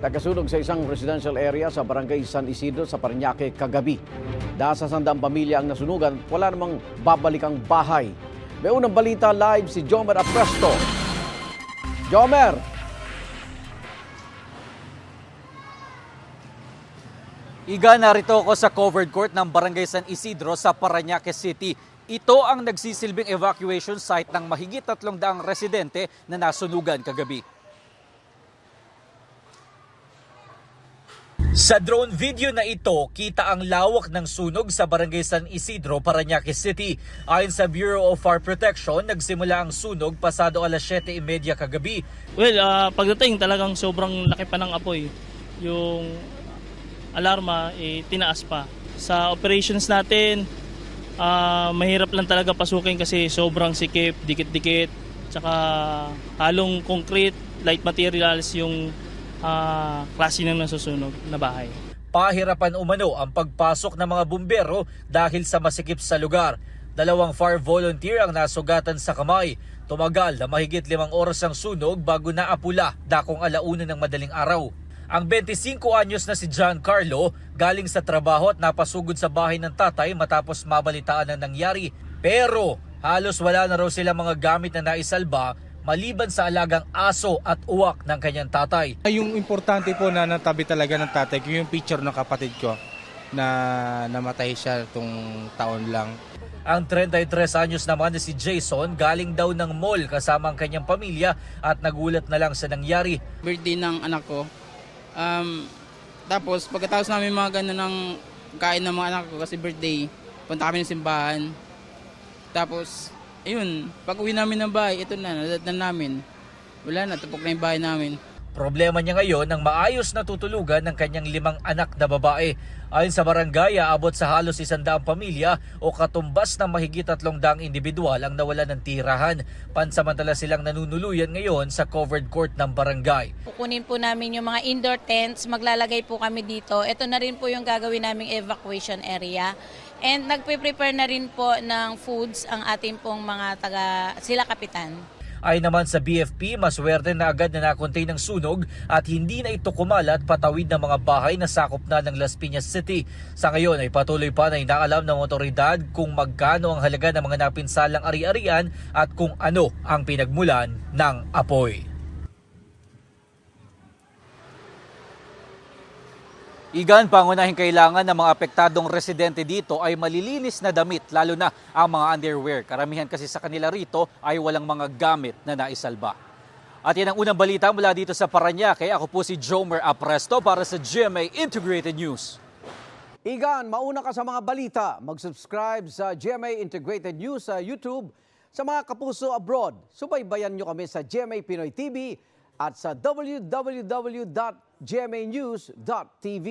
Nagkasunog sa isang residential area sa barangay San Isidro sa Parañaque kagabi. Dahil sa 100 pamilya ang nasunugan, wala namang babalikang bahay. May unang balita live si Jomer Apresto. Jomer! Iga, narito ako sa covered court ng Barangay San Isidro sa Parañaque City. Ito ang nagsisilbing evacuation site ng mahigit 300 residente na nasunugan kagabi. Sa drone video na ito, kita ang lawak ng sunog sa Barangay San Isidro, Parañaque City. Ayon sa Bureau of Fire Protection, nagsimula ang sunog pasado alas 7:30 kagabi. Well, pagdating talagang sobrang laki pa ng apoy. Yung alarma, tinaas pa. Sa operations natin, mahirap lang talaga pasukin kasi sobrang sikip, dikit-dikit, tsaka halong concrete, light materials yung klase ng nasusunog na bahay. Pahirapan umano ang pagpasok ng mga bumbero dahil sa masikip sa lugar. 2 fire volunteer ang nasugatan sa kamay. Tumagal na mahigit 5 oras ang sunog bago naapula dakong 1:00 ng madaling araw. Ang 25 anyos na si John Carlo galing sa trabaho at napasugod sa bahay ng tatay matapos mabalitaan ang nangyari. Pero halos wala na raw silang mga gamit na naisalba maliban sa alagang aso at uwak ng kanyang tatay. Yung importante po na natabi talaga ng tatay ko yung picture ng kapatid ko na namatay siya itong taon lang. Ang 33 anyos naman na si Jason galing daw ng mall kasama ang kanyang pamilya at nagulat na lang sa nangyari. Birthday ng anak ko. Tapos pagkatapos namin mga gano'n ng kain ng mga anak ko kasi birthday, punta kami ng simbahan. Tapos, ayun, pag uwi namin ng bahay, ito na, nadatnan namin. Wala na, tupok na yung bahay namin. Problema niya ngayon ang maayos na tutulugan ng kanyang 5 anak na babae. Ayon sa barangay, aabot sa halos 100 pamilya o katumbas ng mahigit 300 individual ang nawala ng tirahan. Pansamantala silang nanunuluyan ngayon sa covered court ng barangay. Kukunin po namin yung mga indoor tents, maglalagay po kami dito. Ito na rin po yung gagawin naming evacuation area. And nagpe-prepare na rin po ng foods ang ating pong mga sila kapitan. Ay naman sa BFP, maswerte na agad na nakontain ng sunog at hindi na ito kumalat patawid ng mga bahay na sakop na ng Las Piñas City. Sa ngayon ay patuloy pa na inaalam ng otoridad kung magkano ang halaga ng mga napinsalang ari-arian at kung ano ang pinagmulan ng apoy. Igan, pangunahing kailangan ng mga apektadong residente dito ay malilinis na damit, lalo na ang mga underwear. Karamihan kasi sa kanila rito ay walang mga gamit na naisalba. At yan ang unang balita mula dito sa Parañaque. Ako po si Jomer Apresto para sa GMA Integrated News. Igan, mauna ka sa mga balita. Mag-subscribe sa GMA Integrated News sa YouTube. Sa mga kapuso abroad, subaybayan nyo kami sa GMA Pinoy TV at sa www.gmanews.tv.